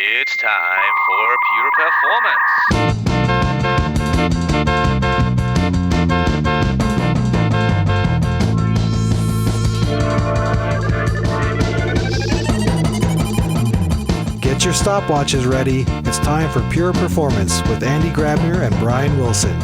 It's time for Pure Performance. Get your stopwatches ready. It's time for Pure Performance with Andy Grabner and Brian Wilson.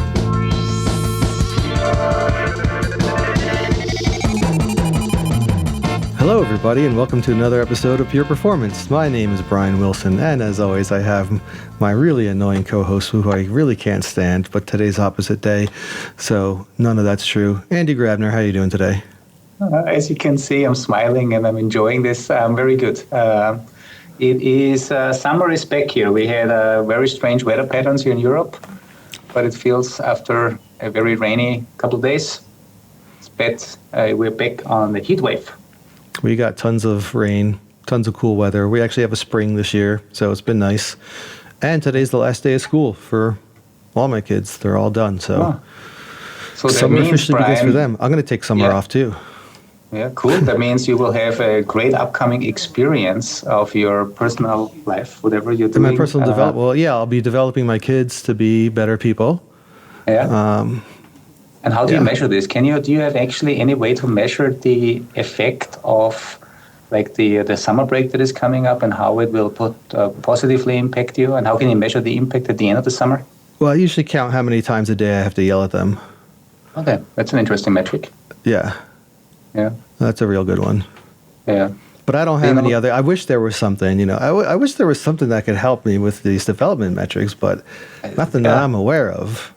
Hello, everybody, and welcome to another episode of Pure Performance. My name is Brian Wilson, and as always, I have my really annoying co-host who I really can't stand, but today's opposite day, so none of that's true. Andy Grabner, how are you doing today? As you can see, I'm smiling and I'm enjoying this. I'm very good. It is summer is back here. We had very strange weather patterns here in Europe, but it feels after a very rainy couple of days, we're back on the heat wave. We got tons of rain, tons of cool weather. We actually have a spring this year, so it's been nice. And today's the last day of school for all my kids. They're all done, so summer officially begins for them. I'm going to take summer off too. Yeah, cool. That means you will have a great upcoming experience of your personal life, whatever you're doing. My personal development. Well, yeah, I'll be developing my kids to be better people. Yeah. And how do you measure this? Do you have actually any way to measure the effect of like the summer break that is coming up and how it will positively impact you? And how can you measure the impact at the end of the summer? Well, I usually count how many times a day I have to yell at them. Okay, that's an interesting metric. Yeah. Yeah. That's a real good one. Yeah. But I don't have any other. I wish there was something, I wish there was something that could help me with these development metrics, but nothing that I'm aware of.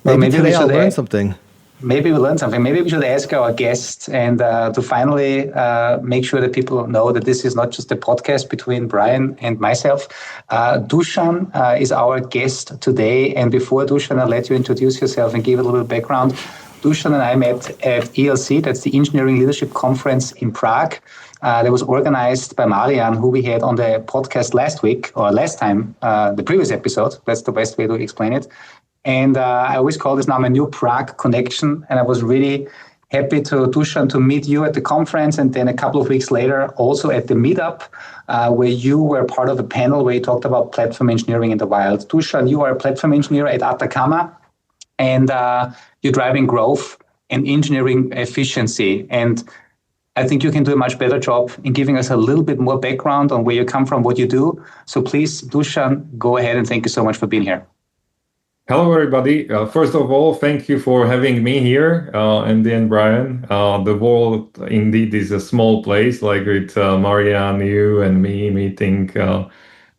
Maybe today I'll learn something. Maybe we'll learn something. Maybe we should ask our guests and to finally make sure that people know that this is not just a podcast between Brian and myself. Dušan is our guest today. And before Dušan, I'll let you introduce yourself and give a little background. Dušan and I met at ELC, that's the Engineering Leadership Conference in Prague. That was organized by Marian, who we had on the podcast last time, the previous episode. That's the best way to explain it. And I always call this now my new Prague connection. And I was really happy Dušan, to meet you at the conference. And then a couple of weeks later, also at the meetup, where you were part of a panel where you talked about platform engineering in the wild. Dušan, you are a platform engineer at Ataccama. And you're driving growth and engineering efficiency. And I think you can do a much better job in giving us a little bit more background on where you come from, what you do. So please, Dušan, go ahead and thank you so much for being here. Hello, everybody. First of all, thank you for having me here, Andy and Brian. The world indeed is a small place, like with Marianne, you and me meeting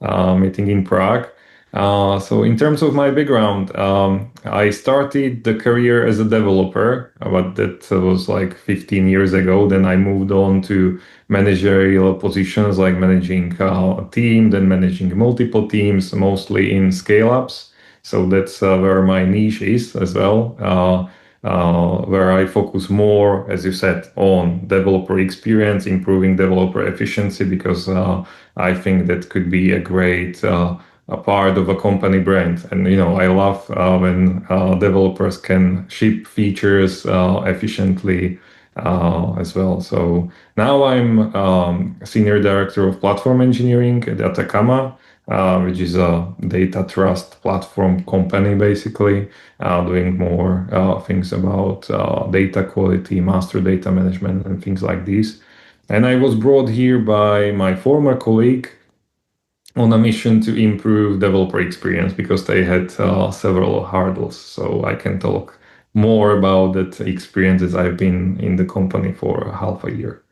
in Prague. So in terms of my background, I started the career as a developer, but that was like 15 years ago. Then I moved on to managerial positions like managing a team, then managing multiple teams, mostly in scale-ups. So that's where my niche is as well, where I focus more, as you said, on developer experience, improving developer efficiency, because I think that could be a great a part of a company brand. And, I love when developers can ship features efficiently as well. So now I'm Senior Director of Platform Engineering at Ataccama, which is a data trust platform company, basically, doing more things about data quality, master data management, and things like this. And I was brought here by my former colleague on a mission to improve developer experience because they had several hurdles. So I can talk more about that experience as I've been in the company for half a year.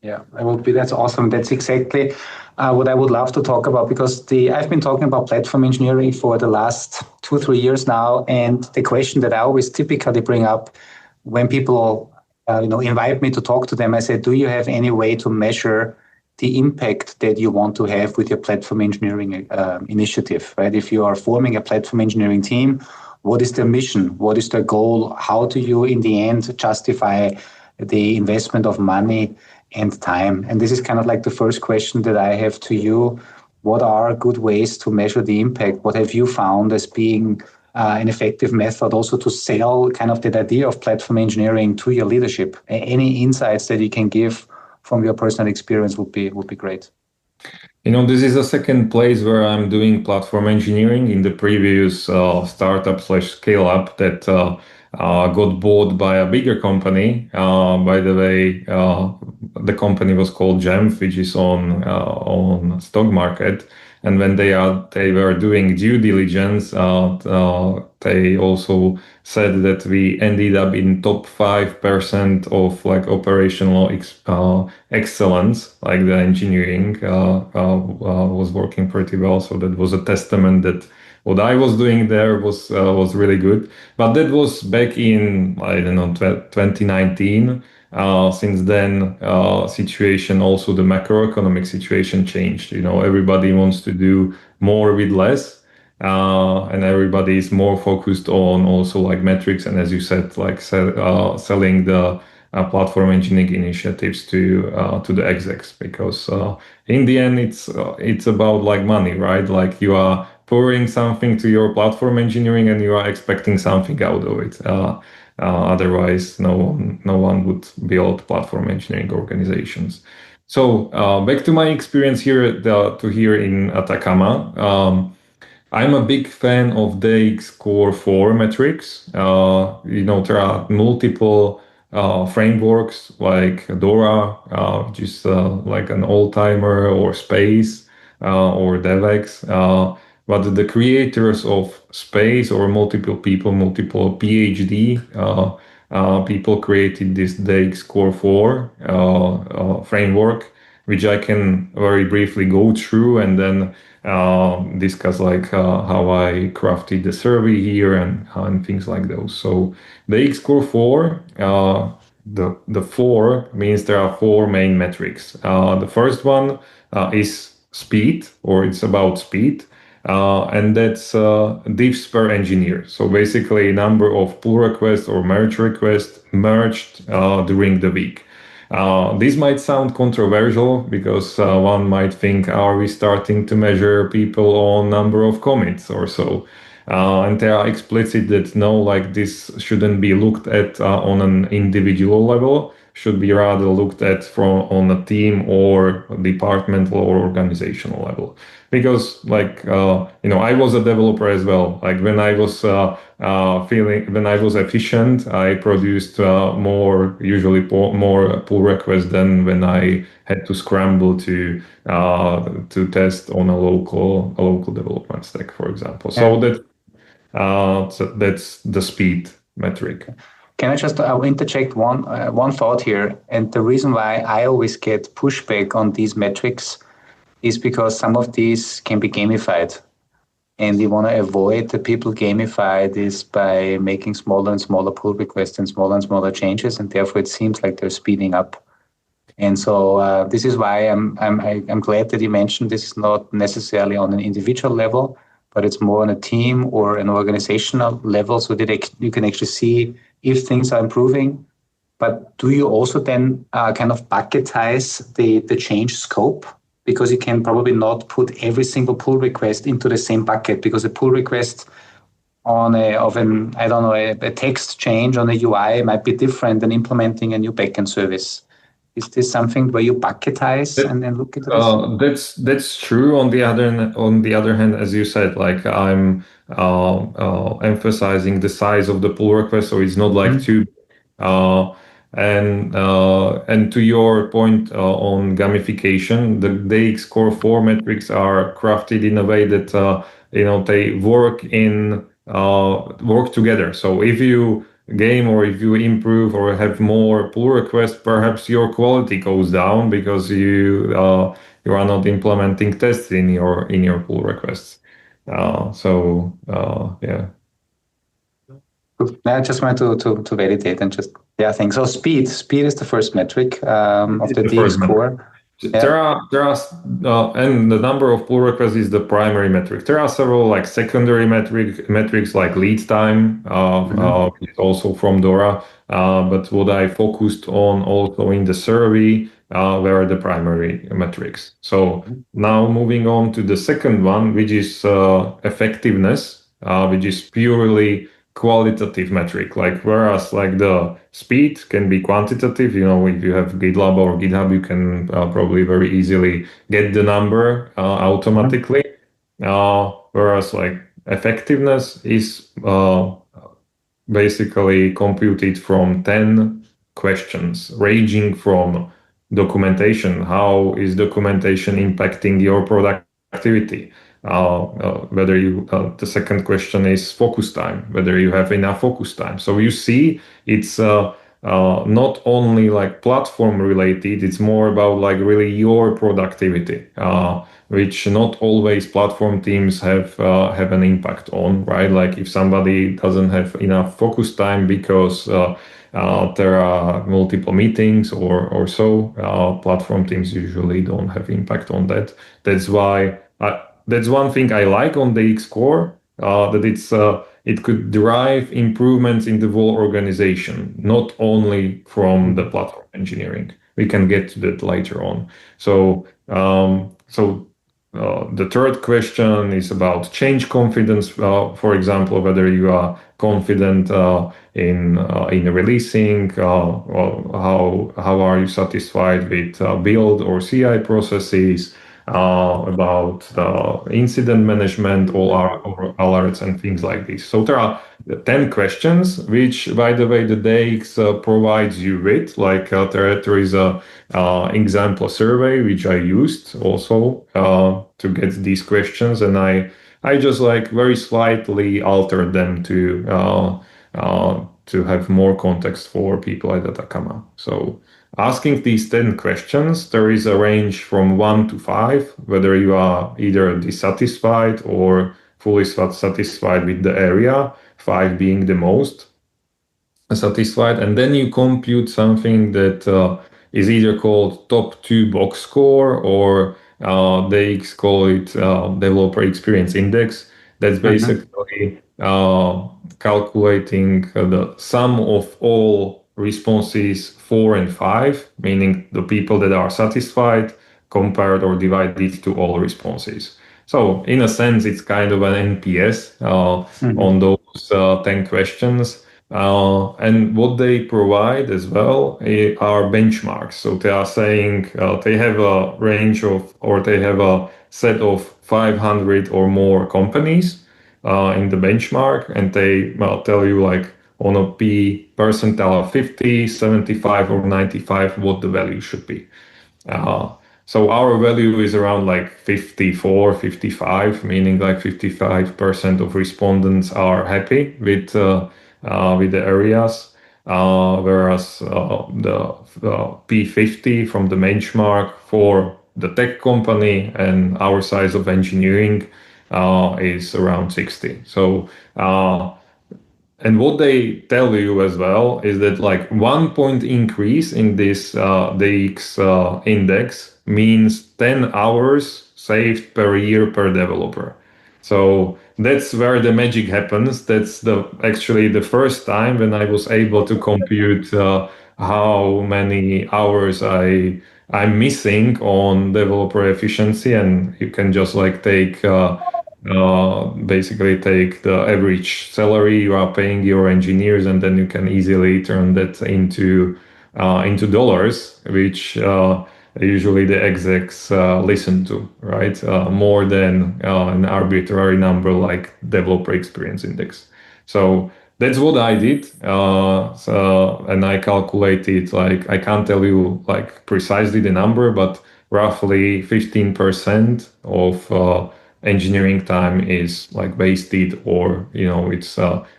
Yeah, that's awesome. That's exactly what I would love to talk about, because I've been talking about platform engineering for the last 2-3 years now. And the question that I always typically bring up when people invite me to talk to them, I say, do you have any way to measure the impact that you want to have with your platform engineering initiative, right? If you are forming a platform engineering team, what is their mission? What is their goal? How do you, in the end, justify the investment of money and time? And this is kind of like the first question that I have to you. What are good ways to measure the impact? What have you found as being an effective method also to sell kind of that idea of platform engineering to your leadership? Any insights that you can give from your personal experience would be great. This is a second place where I'm doing platform engineering. In the previous startup slash scale up that got bought by a bigger company. By the way, the company was called GEMF, which is on stock market. And when they were doing due diligence, they also said that we ended up in top 5% of like operational excellence, like the engineering was working pretty well. So that was a testament that what I was doing there was really good. But that was back in, I don't know, 2019. Since then, situation, also the macroeconomic situation changed. Everybody wants to do more with less, and everybody is more focused on also like metrics. And as you said, like selling the platform engineering initiatives to the execs, because in the end, it's about like money, right? Like you are pouring something to your platform engineering, and you are expecting something out of it. Otherwise, no one would build platform engineering organizations. So back to my experience here here in Ataccama. I'm a big fan of DX Core 4 metrics. There are multiple frameworks like Dora, which is like an all-timer, or Space, or DevX. But the creators of Space, or multiple people, multiple PhD people created this DX Core 4 framework, which I can very briefly go through and then discuss like how I crafted the survey here and things like those. So the X Core 4, the 4 means there are 4 main metrics. The first one is speed, or it's about speed. And that's diffs per engineer. So basically number of pull requests or merge requests merged during the week. This might sound controversial because one might think, are we starting to measure people on number of commits or so? And they are explicit that no, like this shouldn't be looked at on an individual level, should be rather looked at on a team or departmental or organizational level. Because I was a developer as well. Like when I was when I was efficient, I produced usually more pull requests than when I had to scramble to test on a local development stack, for example. So that's the speed metric. Can I just interject one thought here? And the reason why I always get pushback on these metrics is because some of these can be gamified. And we want to avoid that people gamify this by making smaller and smaller pull requests and smaller changes. And therefore, it seems like they're speeding up. And so this is why I'm glad that you mentioned this is not necessarily on an individual level, but it's more on a team or an organizational level, so that you can actually see if things are improving. But do you also then kind of bucketize the change scope? Because you can probably not put every single pull request into the same bucket, because a pull request on a text change on a UI might be different than implementing a new backend service. Is this something where you bucketize and then look into this? That's true. On the other hand, as you said, like I'm emphasizing the size of the pull request, so it's not like too. And to your point on gamification, the DX Core 4 metrics are crafted in a way that they work together. So if you game or if you improve or have more pull requests, perhaps your quality goes down because you are not implementing tests in your pull requests. Yeah. I just wanted to validate and just thanks. So speed is the first metric of the DX Core. There are and the number of pull requests is the primary metric. There are several like secondary metrics like lead time, also from Dora. But what I focused on also in the survey were the primary metrics. So now moving on to the second one, which is effectiveness, which is purely qualitative metric. Like whereas like the speed can be quantitative, if you have GitLab or GitHub, you can probably very easily get the number automatically. Whereas like effectiveness is basically computed from 10 questions, ranging from documentation. How is documentation impacting your productivity? Whether the second question is focus time, whether you have enough focus time. So you see, it's not only like platform related, it's more about like really your productivity, which not always platform teams have an impact on, right? Like if somebody doesn't have enough focus time because there are multiple meetings or so, platform teams usually don't have impact on that. That's why that's one thing I like on the X core, that it could derive improvements in the whole organization, not only from the platform engineering. We can get to that later on. So the third question is about change confidence. For example, whether you are confident in releasing, or how are you satisfied with build or CI processes, about the incident management, all our alerts and things like this. So there are 10 questions, which, by the way, the DX provides you with. Like there is a example survey which I used also to get these questions, and I just like very slightly altered them to have more context for people at Ataccama. So asking these 10 questions, there is a range from 1 to 5, whether you are either dissatisfied or fully satisfied with the area, 5 being the most satisfied. And then you compute something that is either called top 2 box score, or they call it developer experience index. That's basically calculating the sum of all responses 4 and 5, meaning the people that are satisfied compared or divided to all responses. So in a sense, it's kind of an NPS on those 10 questions. And what they provide as well are benchmarks. So they are saying they have a range of, or they have a set of 500 or more companies in the benchmark, and they tell you like on a P percentile of 50, 75, or 95 what the value should be. So our value is around like 54, 55, meaning like 55% of respondents are happy with the areas, whereas the P50 from the benchmark for the tech company and our size of engineering is around 60. So and what they tell you as well is that like 1 point increase in this DX index means 10 hours saved per year per developer. So that's where the magic happens. That's actually the first time when I was able to compute how many hours I'm missing on developer efficiency, and you can just like basically take the average salary you are paying your engineers, and then you can easily turn that into dollars, which usually the execs listen to, right? More than an arbitrary number like developer experience index. So that's what I did. And I calculated, like, I can't tell you like precisely the number, but roughly 15% of engineering time is like wasted, or it's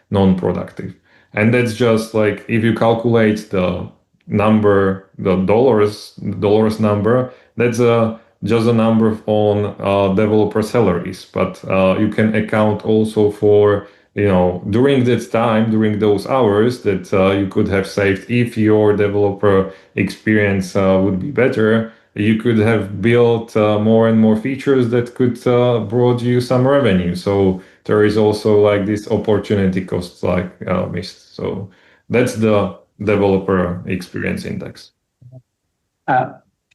non-productive. And that's just like, if you calculate the number, the dollars number, that's just a number on developer salaries, but you can account also for during that time, during those hours that you could have saved. If your developer experience would be better, you could have built more and more features that could brought you some revenue. So there is also like this opportunity cost like missed. So that's the developer experience index.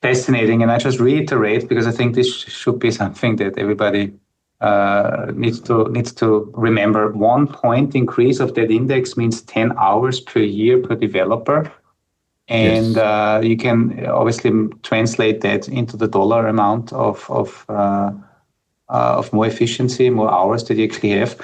Fascinating. And I just reiterate, because I think this should be something that everybody needs to remember 1 point increase of that index means 10 hours per year per developer. And you can obviously translate that into the dollar amount of more efficiency, more hours that you actually have.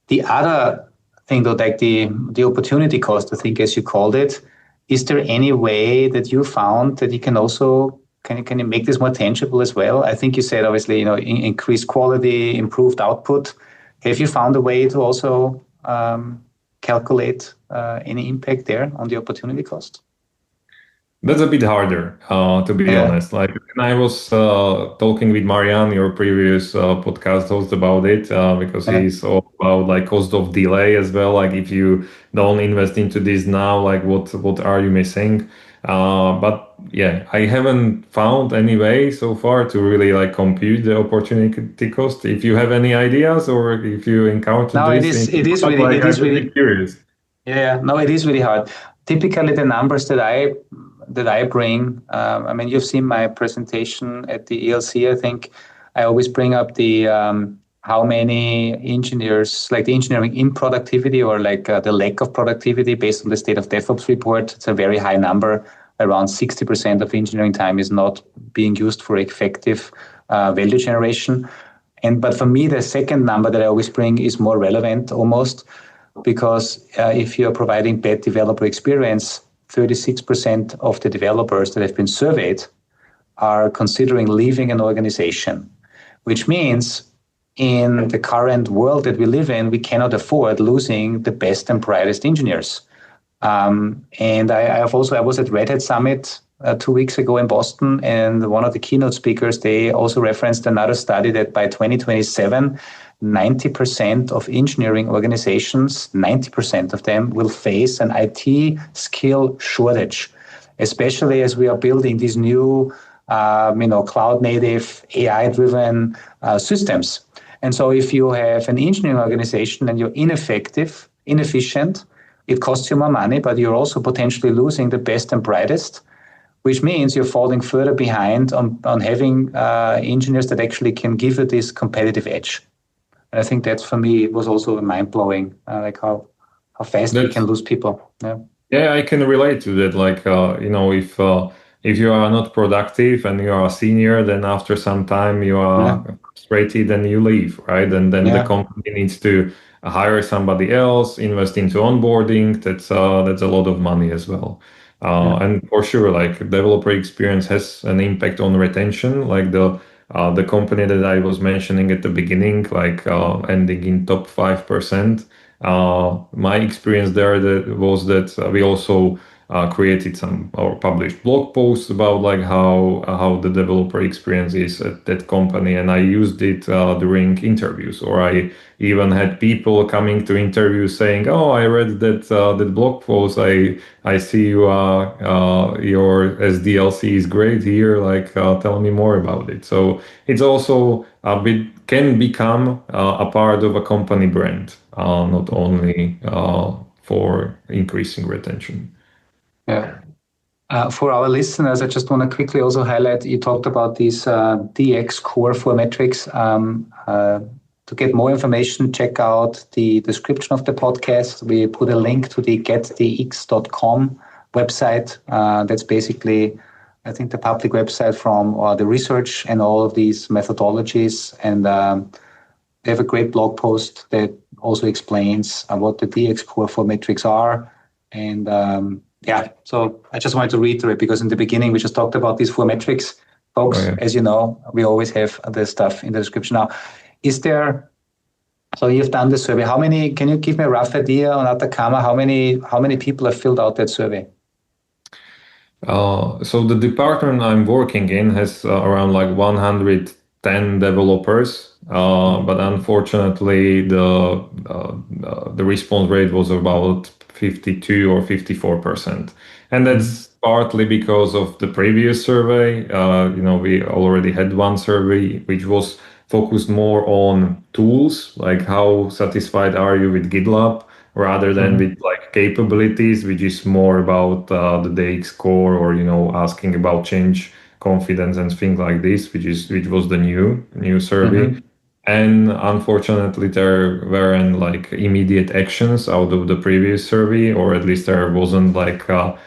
The other thing, though, like the opportunity cost, I think, as you called it, is there any way that you found that you can also can you make this more tangible as well? I think you said obviously increased quality, improved output. Have you found a way to also calculate any impact there on the opportunity cost? That's a bit harder, to be honest. Like when I was talking with Marian, your previous podcast host, about it, because he's all about like cost of delay as well. Like if you don't invest into this now, like what are you missing? But yeah, I haven't found any way so far to really like compute the opportunity cost. If you have any ideas or if you encountered this, it is really curious. Yeah, no, it is really hard. Typically, the numbers that I bring, I mean, you've seen my presentation at the ELC. I think I always bring up the how many engineers, like the engineering in productivity or like the lack of productivity based on the State of DevOps report. It's a very high number. Around 60% of engineering time is not being used for effective value generation. But for me, the second number that I always bring is more relevant almost, because if you're providing bad developer experience, 36% of the developers that have been surveyed are considering leaving an organization, which means in the current world that we live in, we cannot afford losing the best and brightest engineers. And I was at Red Hat Summit 2 weeks ago in Boston, and one of the keynote speakers, they also referenced another study that by 2027, 90% of engineering organizations, 90% of them will face an IT skill shortage, especially as we are building these new, cloud native, AI-driven systems. And so if you have an engineering organization and you're ineffective, inefficient, it costs you more money, but you're also potentially losing the best and brightest, which means you're falling further behind on having engineers that actually can give you this competitive edge. And I think that's, for me, it was also mind-blowing, like how fast we can lose people. Yeah, I can relate to that. Like, if you are not productive and you are a senior, then after some time you are frustrated and you leave, right? And then the company needs to hire somebody else, invest into onboarding. That's a lot of money as well. And for sure, like developer experience has an impact on retention. Like the company that I was mentioning at the beginning, like ending in top 5%. My experience there was that we also created some or published blog posts about like how the developer experience is at that company, and I used it during interviews, or I even had people coming to interviews saying, "Oh, I read that blog post. I see your SDLC is great here. Like, tell me more about it." So it's also can become a part of a company brand, not only for increasing retention. Yeah. For our listeners, I just want to quickly also highlight, you talked about these DX core 4 metrics. To get more information, check out the description of the podcast. We put a link to the getdx.com website. That's basically, I think, the public website from the research and all of these methodologies. And they have a great blog post that also explains what the DX core 4 metrics are. And so I just wanted to reiterate, because in the beginning we just talked about these 4 metrics. Folks, as you know, we always have the stuff in the description. Now, so you've done the survey. Can you give me a rough idea on Ataccama? How many people have filled out that survey? So the department I'm working in has around like 110 developers, but unfortunately the response rate was about 52 or 54%. And that's partly because of the previous survey. We already had one survey which was focused more on tools, like how satisfied are you with GitLab, rather than with like capabilities, which is more about the DX core, or asking about change confidence and things like this, which was the new survey. And unfortunately, there weren't like immediate actions out of the previous survey, or at least there wasn't like a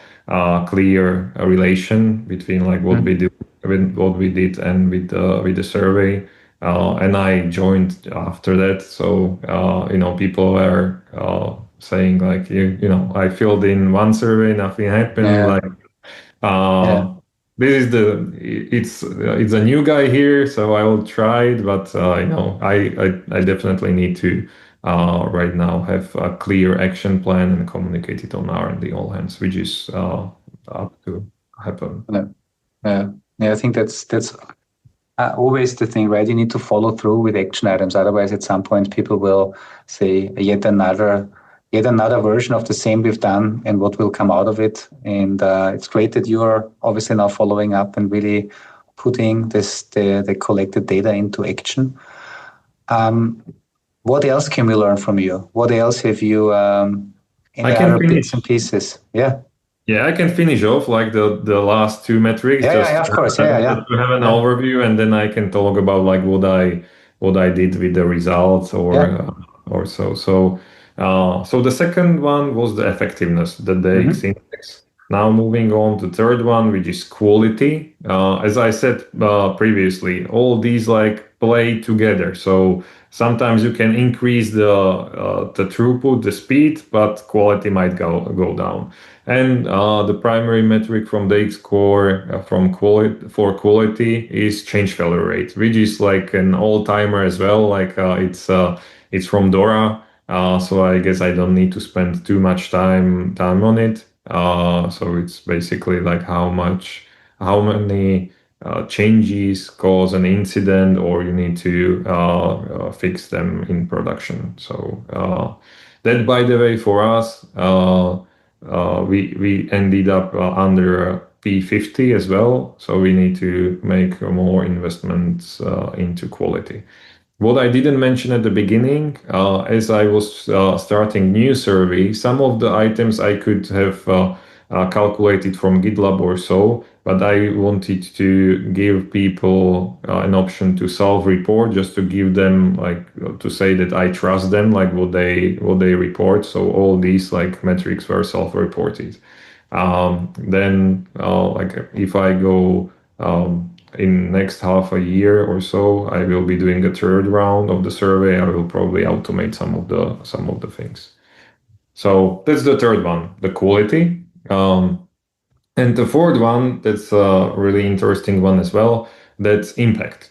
clear relation between like what we do, with what we did, and with the survey. And I joined after that, so people were saying like I filled in one survey, nothing happened. Yeah. Like Yeah. this is it's a new guy here, so I will try it, but I definitely need to right now have a clear action plan and communicate it on R&D all hands, which is up to happen. Yeah. I think that's always the thing, right? You need to follow through with action items. Otherwise, at some point, people will say yet another version of the same we've done, and what will come out of it. And it's great that you are obviously now following up and really putting the collected data into action. What else can we learn from you? What else have you? Any I can other finish. bits and pieces? Yeah. Yeah, I can finish off like the last two metrics, Yeah, of course. Yeah. just to have an overview, and then I can talk about like what I did with the results or so. So the second one was the effectiveness, the DX index. Now moving on to third one, which is quality. As I said previously, all these like play together. So sometimes you can increase the throughput, the speed, but quality might go down. And the primary metric from the X score for quality is change failure rate, which is like an all timer as well. Like it's from Dora, so I guess I don't need to spend too much time on it. So it's basically like how many changes cause an incident, or you need to fix them in production. So that, by the way, for us. We ended up under P50 as well, so we need to make more investments into quality. What I didn't mention at the beginning, as I was starting new survey, some of the items I could have calculated from GitLab or so, but I wanted to give people an option to self-report, just to give them like to say that I trust them, like what they report. So all these like metrics were self-reported. Then like if I go in next half a year or so, I will be doing a third round of the survey. I will probably automate some of the things. So that's the third one, the quality. And the fourth one, that's a really interesting one as well. That's impact,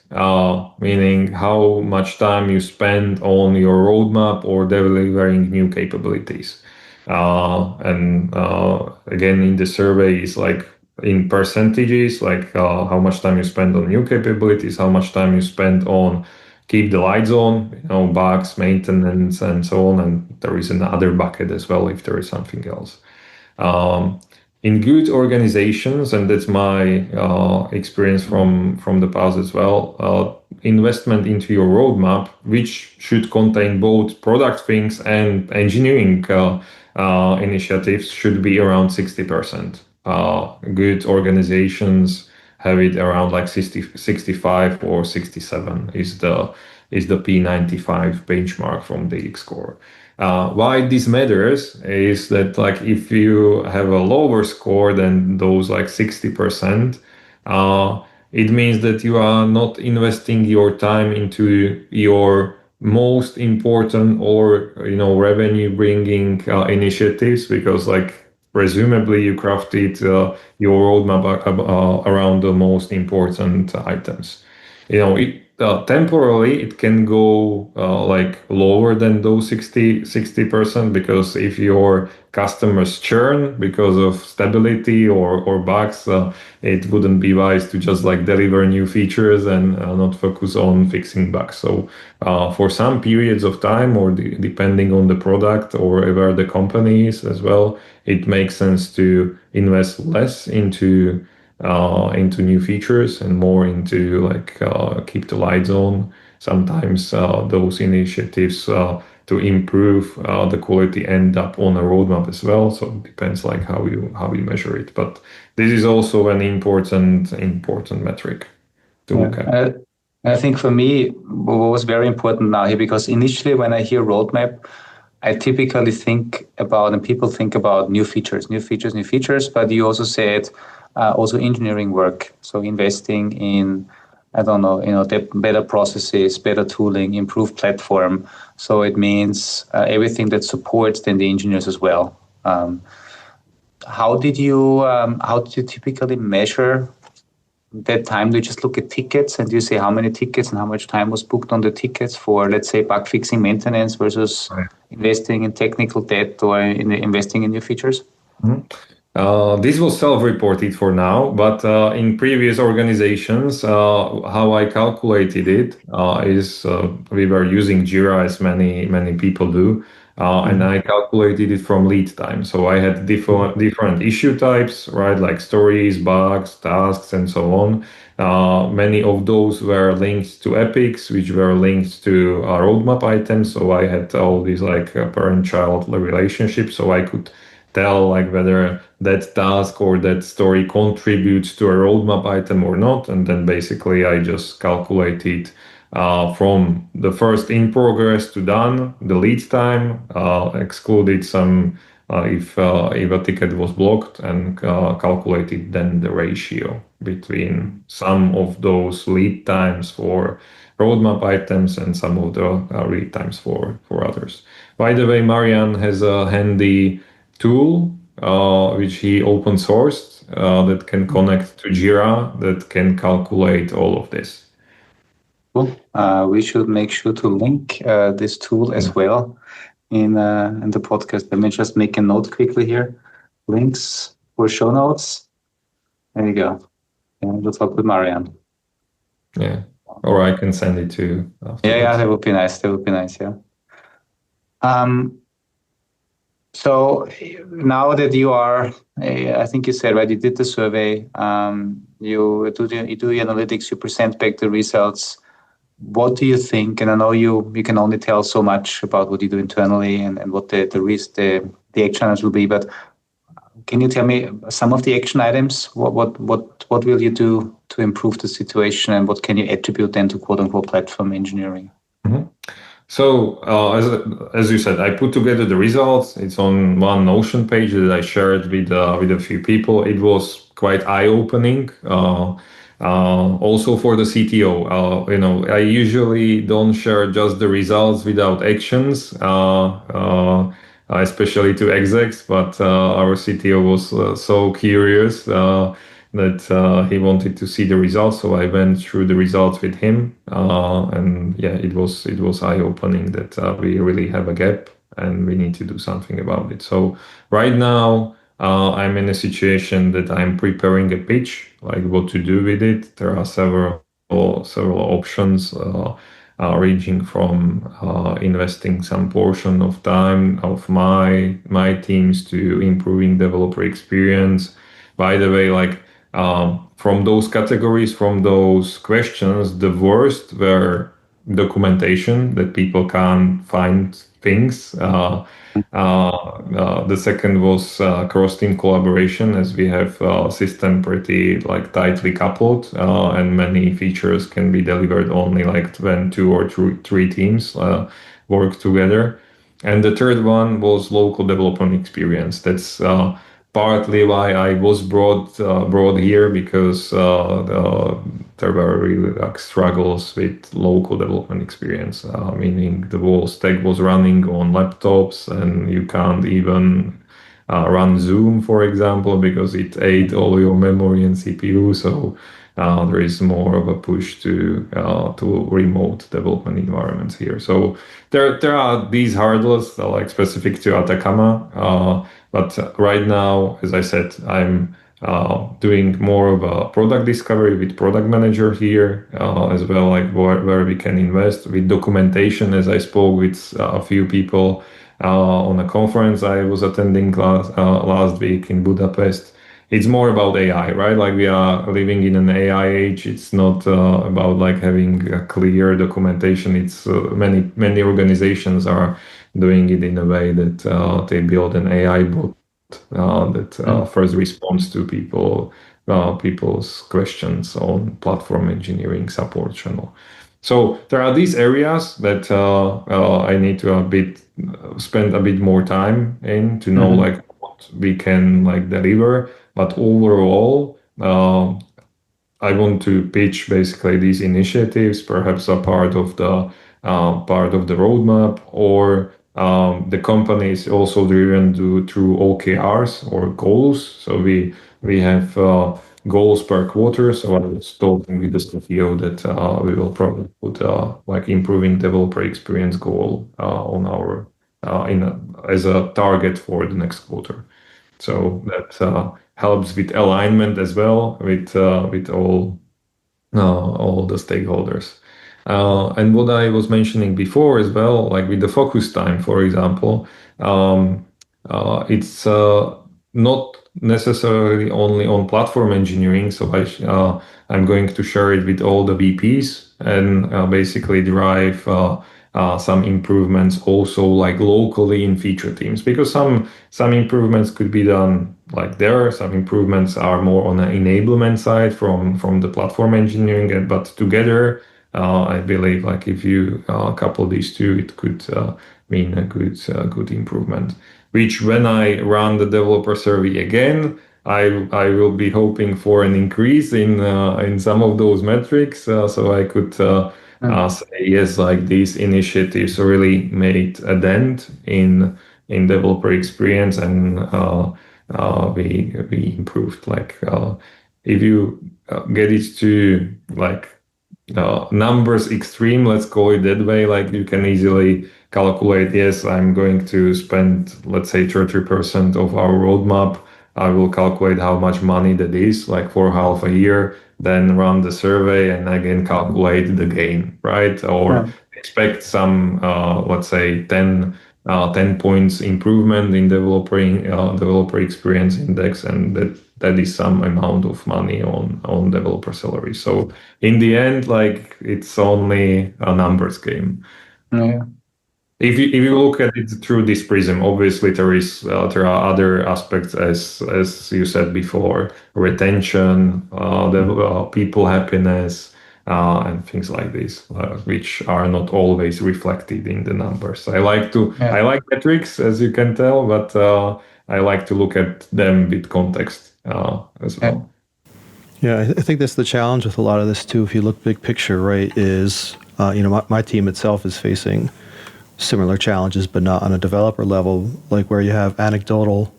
meaning how much time you spend on your roadmap or delivering new capabilities. And again, in the survey is like in percentages, like how much time you spend on new capabilities, how much time you spend on keep the lights on, bugs, maintenance, and so on. And there is another bucket as well if there is something else. In good organizations, and that's my experience from the past as well, investment into your roadmap, which should contain both product things and engineering initiatives, should be around 60%. Good organizations have it around like 65 or 67 is the P95 benchmark from the X score. Why this matters is that like if you have a lower score than those like 60%, it means that you are not investing your time into your most important or revenue bringing initiatives, because like presumably you crafted your roadmap around the most important items. Temporarily it can go like lower than those 60%, because if your customers churn because of stability or bugs, it wouldn't be wise to just like deliver new features and not focus on fixing bugs. So for some periods of time, or depending on the product or where the company is as well, it makes sense to invest less into new features and more into like keep the lights on. Sometimes those initiatives to improve the quality end up on a roadmap as well. So it depends like how you measure it. But this is also an important metric to look at. I think for me, what was very important now here, because initially when I hear roadmap, I typically think about, and people think about new features, but you also said also engineering work. So investing in, I don't know, better processes, better tooling, improved platform. So it means everything that supports then the engineers as well. How did you typically measure that time? Do you just look at tickets and you say how many tickets and how much time was booked on the tickets for, let's say, bug fixing maintenance versus investing in technical debt or investing in new features? Mhm. This was self-reported for now, but in previous organizations, how I calculated it is we were using Jira as many people do, and I calculated it from lead time. So I had different issue types, right, like stories, bugs, tasks, and so on. Many of those were linked to epics, which were linked to roadmap items. So I had all these like parent-child relationships, so I could tell like whether that task or that story contributes to a roadmap item or not. And then basically I just calculated from the first in progress to done, the lead time, excluded some if a ticket was blocked, and calculated then the ratio between some of those lead times for roadmap items and some of the lead times for others. By the way, Marian has a handy tool which he open sourced that can connect to Jira, that can calculate all of this. Cool. We should make sure to link this tool as well in the podcast. Let me just make a note quickly here. Links for show notes. There you go. And we'll talk with Marian. Yeah. Or I can send it to you afterwards. Yeah, that would be nice. Yeah. So now that you are, I think you said, right, you did the survey, you do the analytics, you present back the results. What do you think? And I know you can only tell so much about what you do internally and what the action items will be, but can you tell me some of the action items? What will you do to improve the situation, and what can you attribute then to quote unquote platform engineering? Mm-hmm. So as you said, I put together the results. It's on one Notion page that I shared with a few people. It was quite eye-opening. Also for the CTO, I usually don't share just the results without actions, especially to execs. But our CTO was so curious that he wanted to see the results. So I went through the results with him, and yeah, it was eye-opening that we really have a gap and we need to do something about it. So right now, I'm in a situation that I'm preparing a pitch, like what to do with it. There are several options, ranging from investing some portion of time of my teams to improving developer experience. By the way, like from those categories, from those questions, the worst were documentation, that people can't find things. The second was cross-team collaboration, as we have system pretty like tightly coupled, and many features can be delivered only like when 2 or 3 teams work together. And the third one was local development experience. That's partly why I was brought here, because there were really like struggles with local development experience, meaning the whole stack was running on laptops and you can't even run Zoom, for example, because it ate all your memory and CPU. So there is more of a push to remote development environments here. So there are these hurdles like specific to Ataccama. But right now, as I said, I'm doing more of a product discovery with product manager here, as well, like where we can invest with documentation, as I spoke with a few people on a conference I was attending last week in Budapest. It's more about AI, right? Like we are living in an AI age. It's not about like having a clear documentation. It's many organizations are doing it in a way that they build an AI bot that first responds to people people's questions on platform engineering support channel. So there are these areas that I need to spend a bit more time in to know like what we can like deliver. But overall, I want to pitch basically these initiatives, perhaps a part of the roadmap, or the company is also driven through OKRs or goals. So we have goals per quarter. So I was talking with the CTO that we will probably put like improving developer experience goal on our as a target for the next quarter. So that helps with alignment as well with all the stakeholders. And what I was mentioning before as well, like with the focus time, for example, it's not necessarily only on platform engineering. So I'm going to share it with all the VPs and basically derive some improvements also like locally in feature teams, because some improvements could be done like there. Some improvements are more on the enablement side from the platform engineering, but together I believe like if you couple these two, it could mean a good improvement. Which when I run the developer survey again, I will be hoping for an increase in some of those metrics, so I could say yes, like these initiatives really made a dent in developer experience, and we improved. Like if you get it to like numbers extreme, let's call it that way, like you can easily calculate, yes, I'm going to spend, let's say 30% of our roadmap. I will calculate how much money that is, like for half a year, then run the survey and again calculate the gain, right? Or expect some, let's say 10 points improvement in developer experience index, and that is some amount of money on developer salary. So in the end, like it's only a numbers game. Yeah. If you look at it through this prism, obviously there are other aspects, as you said before, retention, people happiness, and things like this, which are not always reflected in the numbers. I like metrics, as you can tell, but I like to look at them with context as well. Yeah, I think that's the challenge with a lot of this too. If you look big picture, right, is my team itself is facing similar challenges, but not on a developer level, like where you have anecdotal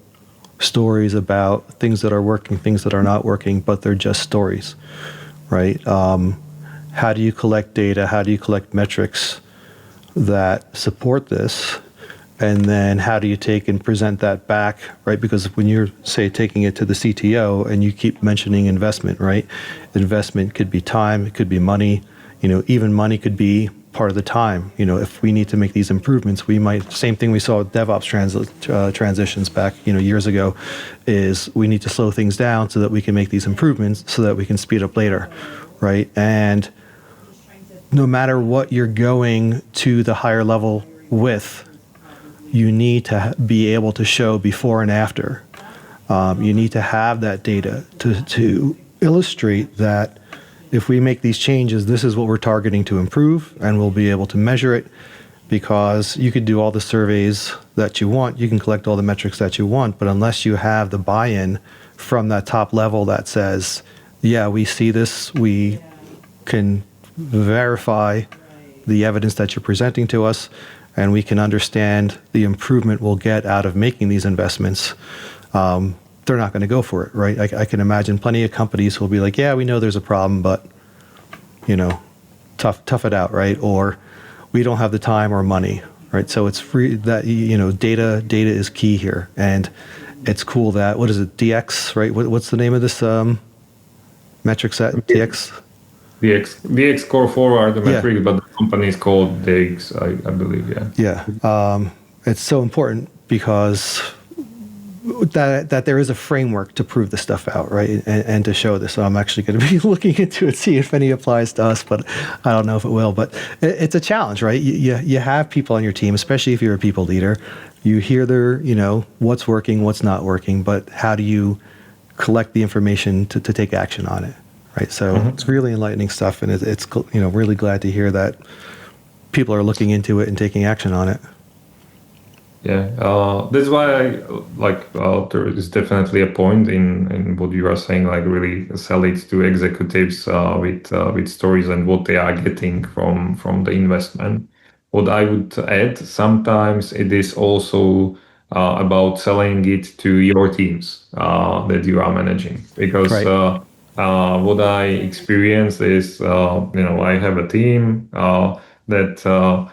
stories about things that are working, things that are not working, but they're just stories, right? How do you collect data? How do you collect metrics that support this? And then how do you take and present that back, right? Because when you're, say, taking it to the CTO and you keep mentioning investment, right? Investment could be time, it could be money, even money could be part of the time. If we need to make these improvements, we might, same thing we saw with DevOps transitions back, years ago, is we need to slow things down so that we can make these improvements so that we can speed up later, right? And no matter what you're going to the higher level with, you need to be able to show before and after. You need to have that data to illustrate that if we make these changes, this is what we're targeting to improve, and we'll be able to measure it, because you could do all the surveys that you want, you can collect all the metrics that you want, but unless you have the buy-in from that top level that says, yeah, we see this, we can verify the evidence that you're presenting to us, and we can understand the improvement we'll get out of making these investments, they're not going to go for it, right? I can imagine plenty of companies will be like, yeah, we know there's a problem, but, tough it out, right? Or we don't have the time or money, right? So it's free that, data is key here. And it's cool that, what is it, DX, right? What's the name of this metric set, DX? DX Core 4 are the metrics, but the company is called DX, I believe, yeah. Yeah. It's so important because that there is a framework to prove the stuff out, right? And to show this. So I'm actually going to be looking into it, see if any applies to us, but I don't know if it will. But it's a challenge, right? You have people on your team, especially if you're a people leader. You hear their, what's working, what's not working, but how do you collect the information to take action on it, right? So it's really enlightening stuff, and it's really glad to hear that people are looking into it and taking action on it. Yeah, that's why there is definitely a point in what you are saying, like really sell it to executives with stories and what they are getting from the investment. What I would add, sometimes it is also about selling it to your teams that you are managing, because Right. what I experience is, I have a team that.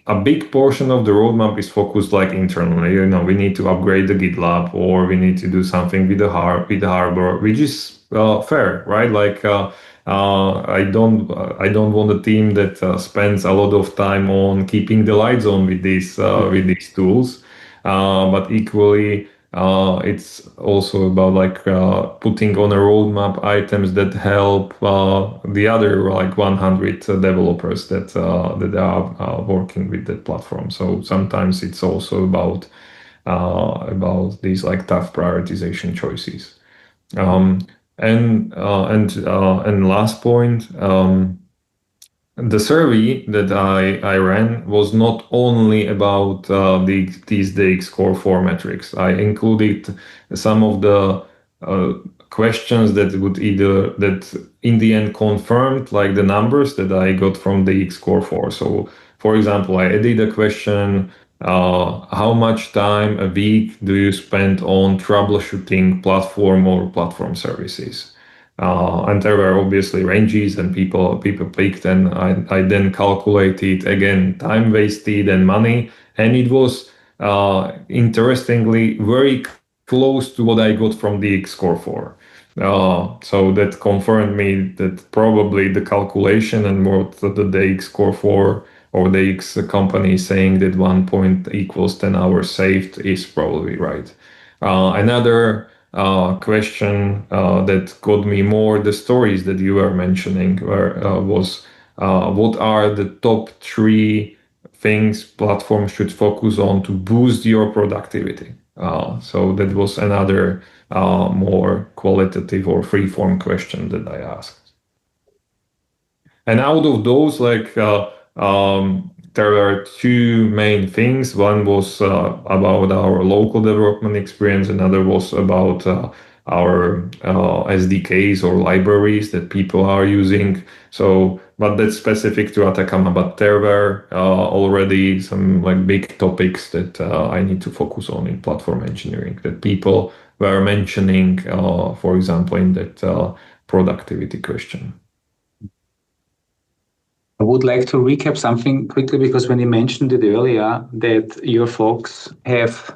A big portion of the roadmap is focused like internally. We need to upgrade the GitLab, or we need to do something with the hardware, which is fair, right? Like I don't want a team that spends a lot of time on keeping the lights on with these tools. But equally, it's also about putting on a roadmap items that help the other 100 developers that are working with that platform. So sometimes it's also about these tough prioritization choices. And last point. The survey that I ran was not only about these DX Core 4 metrics. I included some of the questions that in the end confirmed the numbers that I got from the DX Core 4. So, for example, I added a question: how much time a week do you spend on troubleshooting platform or platform services? And there were obviously ranges, and people picked, and I then calculated again time wasted and money, and it was interestingly very close to what I got from the X Core 4. So that confirmed me that probably the calculation and what the X Core 4 or the X company is saying, that 1 point equals 10 hours saved, is probably right. Another question that got me more the stories that you were mentioning was what are the top 3 things platforms should focus on to boost your productivity? So that was another more qualitative or free-form question that I asked. And out of those, there are 2 main things. One was about our local development experience. Another was about our SDKs or libraries that people are using. So, but that's specific to Ataccama. But there were already some big topics that I need to focus on in platform engineering that people were mentioning, for example, in that productivity question. I would like to recap something quickly, because when you mentioned it earlier that your folks have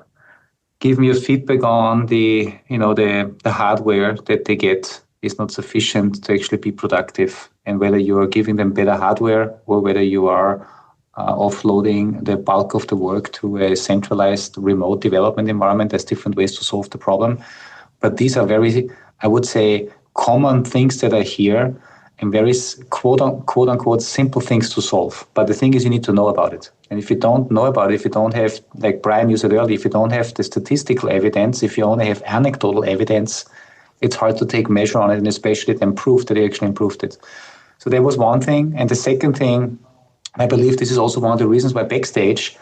given you feedback on the hardware that they get is not sufficient to actually be productive, and whether you are giving them better hardware or whether you are offloading the bulk of the work to a centralized remote development environment. There's different ways to solve the problem, but these are very, I would say, common things that are here, and very quote unquote simple things to solve. But the thing is, you need to know about it. And if you don't know about it, if you don't have, like Brian used it earlier, if you don't have the statistical evidence, if you only have anecdotal evidence, it's hard to take measure on it, and especially then prove that you actually improved it. So that was one thing. And the second thing, I believe this is also one of the reasons why Backstage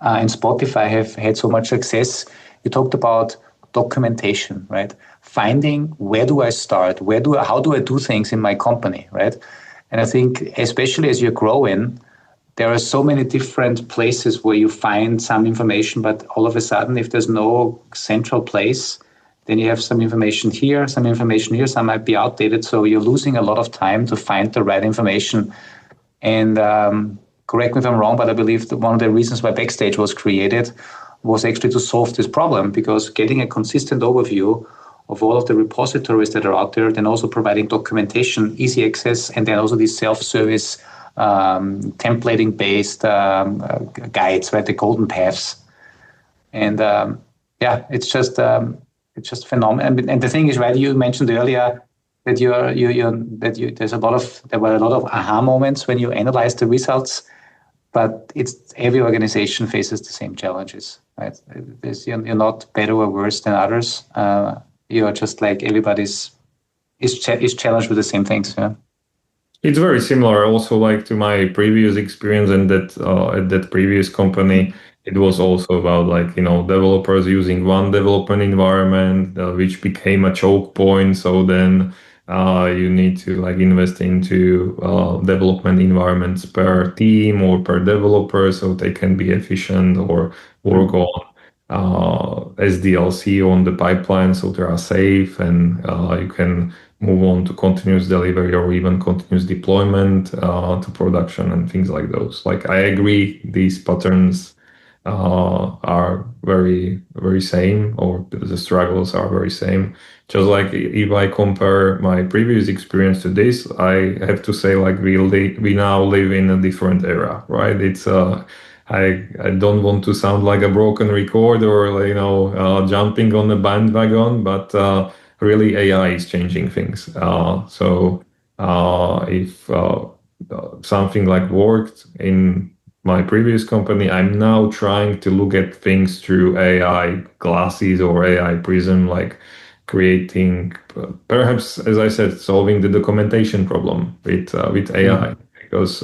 and Spotify have had so much success. You talked about documentation, right? Finding where do I start? How do I do things in my company, right? And I think especially as you're growing, there are so many different places where you find some information, but all of a sudden, if there's no central place, then you have some information here, some might be outdated. So you're losing a lot of time to find the right information. And correct me if I'm wrong, but I believe that one of the reasons why Backstage was created was actually to solve this problem, because getting a consistent overview of all of the repositories that are out there, then also providing documentation, easy access, and then also these self-service templating-based guides, right? The golden paths. And it's just phenomenal. And the thing is, right? You mentioned earlier that there were a lot of aha moments when you analyze the results, but every organization faces the same challenges, right? You're not better or worse than others. you're just like everybody's is challenged with the same things? Yeah. It's very similar also like to my previous experience and that at that previous company. It was also about like, developers using one development environment, which became a choke point. So then you need to like invest into development environments per team or per developer so they can be efficient or work on SDLC on the pipeline so they are safe and you can move on to continuous delivery or even continuous deployment to production and things like those. Like I agree, these patterns are very, very same, or the struggles are very same. Just like if I compare my previous experience to this, I have to say like we now live in a different era, right? It's I don't want to sound like a broken record or jumping on the bandwagon, but really AI is changing things. So if something like worked in my previous company, I'm now trying to look at things through AI glasses or AI prism, like creating, perhaps, as I said, solving the documentation problem with AI. Because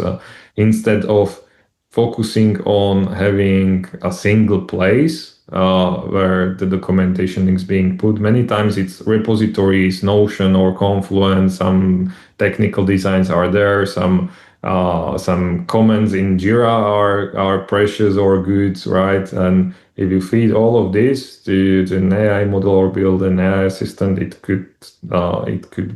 instead of focusing on having a single place where the documentation is being put, many times it's repositories, Notion or Confluence, some technical designs are there, some comments in Jira are precious or goods, right? And if you feed all of this to an AI model or build an AI assistant, it could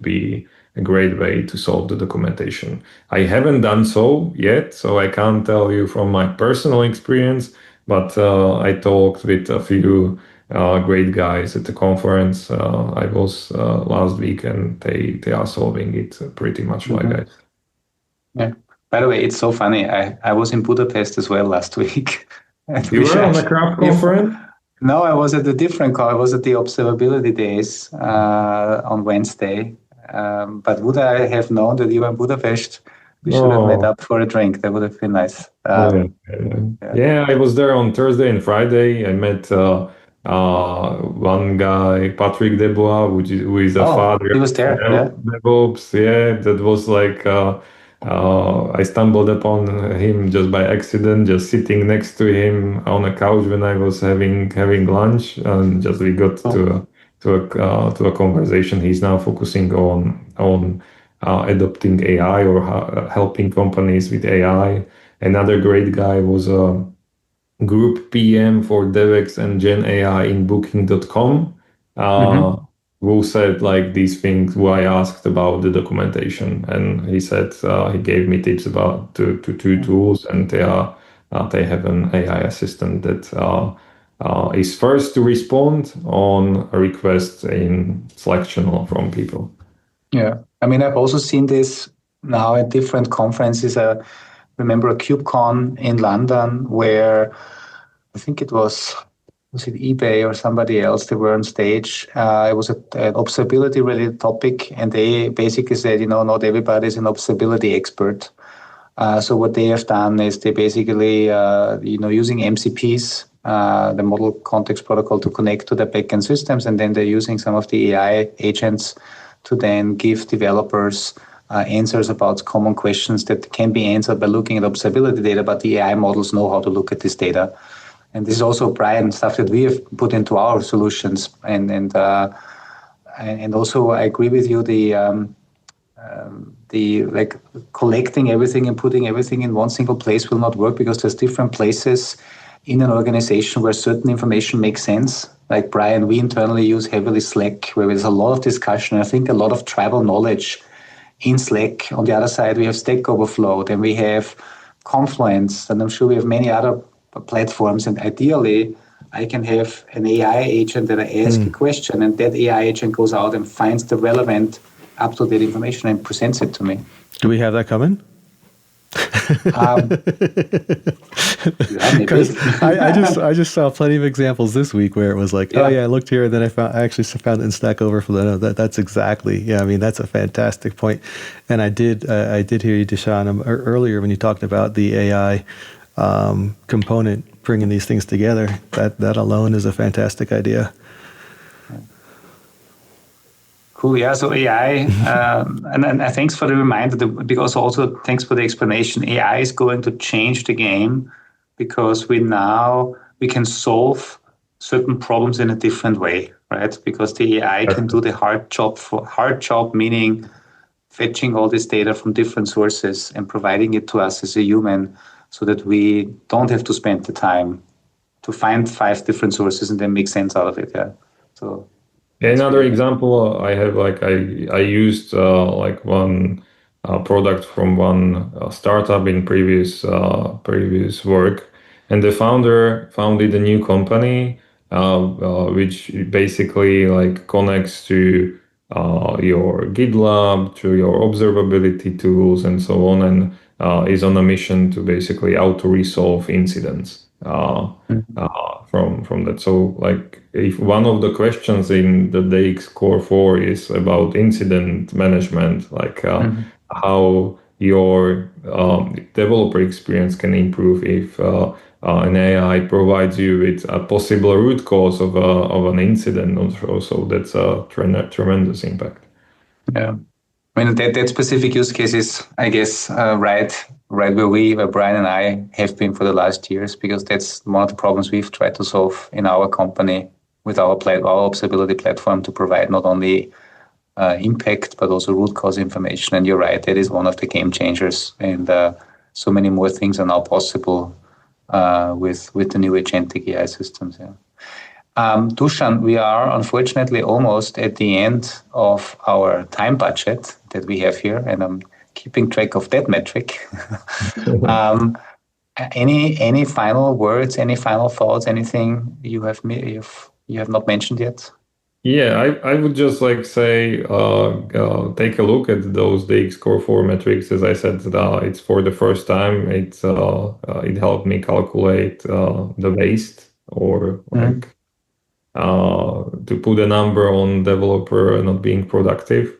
be a great way to solve the documentation. I haven't done so yet, so I can't tell you from my personal experience, but I talked with a few great guys at the conference I was last week, and they are solving it pretty much like that. Yeah. By the way, it's so funny. I was in Budapest as well last week. You were on the craft conference? No, I was at a different call. I was at the observability days on Wednesday. But would I have known that you were in Budapest? We should have met up for a drink. That would have been nice. Yeah, I was there on Thursday and Friday. I met one guy, Patrick Debois, who is a father. He was there. Yeah. DevOps. Yeah, that was like I stumbled upon him just by accident, just sitting next to him on a couch when I was having lunch, and just we got to a conversation. He's now focusing on adopting AI or helping companies with AI. Another great guy was a group PM for DevX and Gen AI in Booking.com, who said like these things. Who I asked about the documentation, and he said he gave me tips about two tools, and they have an AI assistant that is first to respond on a request in Slack channel from people. Yeah, I mean, I've also seen this now at different conferences. I remember a KubeCon in London where I think it was it eBay or somebody else? They were on stage. It was an observability related topic, and they basically said, not everybody is an observability expert. So what they have done is they basically, using MCPs, the Model Context Protocol, to connect to the backend systems, and then they're using some of the AI agents to then give developers answers about common questions that can be answered by looking at observability data, but the AI models know how to look at this data. And this is also, Brian, stuff that we have put into our solutions. And also, I agree with you. The like collecting everything and putting everything in one single place will not work, because there's different places in an organization where certain information makes sense. Like Brian, we internally use heavily Slack, where there's a lot of discussion. I think a lot of tribal knowledge in Slack. On the other side, we have Stack Overflow, then we have Confluence, and I'm sure we have many other platforms. And ideally, I can have an AI agent that I ask a question, and that AI agent goes out and finds the relevant, up-to-date information and presents it to me. Do we have that coming? Because I just saw plenty of examples this week where it was like, I looked here, and then I actually found it in Stack Overflow. That's exactly, I mean, that's a fantastic point. And I did hear you, Dušan, earlier when you talked about the AI component bringing these things together. That alone is a fantastic idea. Cool. Yeah. So AI, and thanks for the reminder, because also thanks for the explanation. AI is going to change the game because we can solve certain problems in a different way, right? Because the AI can do the hard job, meaning fetching all this data from different sources and providing it to us as a human, so that we don't have to spend the time to find 5 different sources and then make sense out of it. Yeah. So. Another example I have, like I used like one product from one startup in previous work, and the founder founded a new company which basically like connects to your GitLab, to your observability tools, and so on, and is on a mission to basically auto-resolve incidents. From that. So like if one of the questions in the DX Core 4 is about incident management, like how your developer experience can improve if an AI provides you with a possible root cause of an incident, so that's a tremendous impact. Yeah. I mean, that specific use case is, I guess, right where Brian and I have been for the last years, because that's one of the problems we've tried to solve in our company with our observability platform, to provide not only impact, but also root cause information. And you're right, that is one of the game changers. And so many more things are now possible with the new agentic AI systems. Yeah. Dušan, we are unfortunately almost at the end of our time budget that we have here, and I'm keeping track of that metric. Any final words, any final thoughts, anything you have not mentioned yet? Yeah, I would just like say, take a look at those DX Core 4 metrics. As I said, it's for the first time. It helped me calculate the waste, or like to put a number on developer not being productive,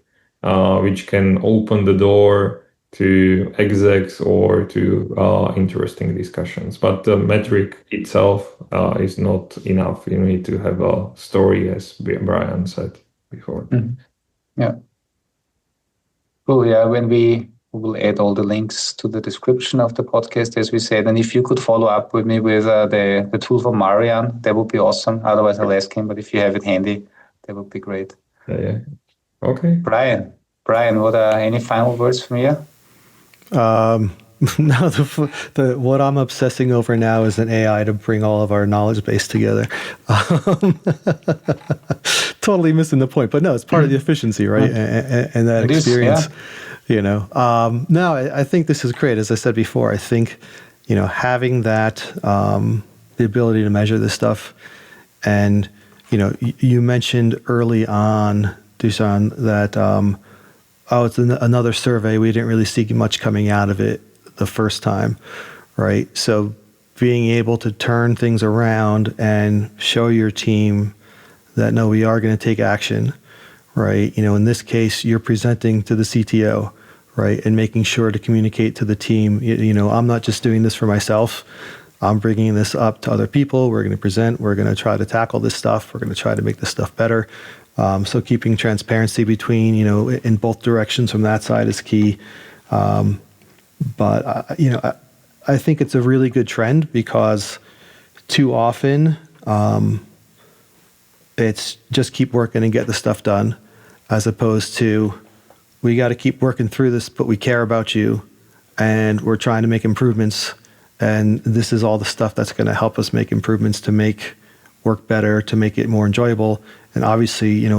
which can open the door to execs or to interesting discussions. But the metric itself is not enough. You need to have a story, as Brian said before. Yeah. Cool. Yeah. When we will add all the links to the description of the podcast, as we said. And if you could follow up with me with the tool from Marian, that would be awesome. Otherwise, I'll ask him. But if you have it handy, that would be great. Yeah. Okay. Brian, what are any final words from you? No, what I'm obsessing over now is an AI to bring all of our knowledge base together. Totally missing the point, but no, it's part of the efficiency, right? And that experience, No, I think this is great. As I said before, I think, having that, the ability to measure this stuff, and, you mentioned early on, Dušan, that, it's another survey. We didn't really see much coming out of it the first time, right? So being able to turn things around and show your team that, no, we are going to take action, right? In this case, you're presenting to the CTO, right? And making sure to communicate to the team, I'm not just doing this for myself. I'm bringing this up to other people. We're going to present. We're going to try to tackle this stuff. We're going to try to make this stuff better. So keeping transparency between, in both directions from that side is key. But, I think it's a really good trend, because too often it's just keep working and get the stuff done, as opposed to, we got to keep working through this, but we care about you and we're trying to make improvements. And this is all the stuff that's going to help us make improvements to make work better, to make it more enjoyable. And obviously,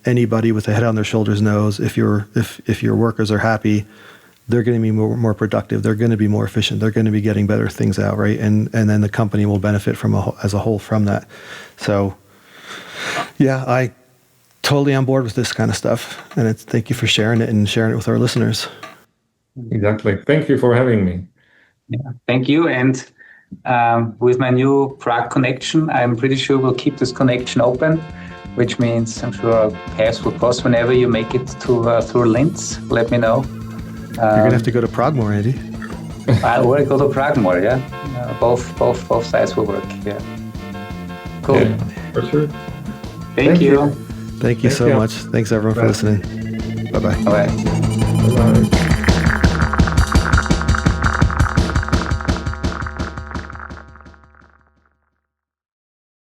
anybody with a head on their shoulders knows if your workers are happy, they're going to be more productive. They're going to be more efficient. They're going to be getting better things out, right? And then the company will benefit as a whole from that. So, yeah, I totally on board with this kind of stuff. And thank you for sharing it and sharing it with our listeners. Exactly. Thank you for having me. Yeah, thank you. And with my new Prague connection, I'm pretty sure we'll keep this connection open, which means I'm sure our paths will cross whenever you make it to through Linz. Let me know. You're going to have to go to Prague more, Andy. Or go to Prague more, yeah. Both sides will work, yeah. Cool. Yeah, for sure. Thank you. Thank you so much. Thanks everyone for listening. Bye-bye. Bye. Bye-bye.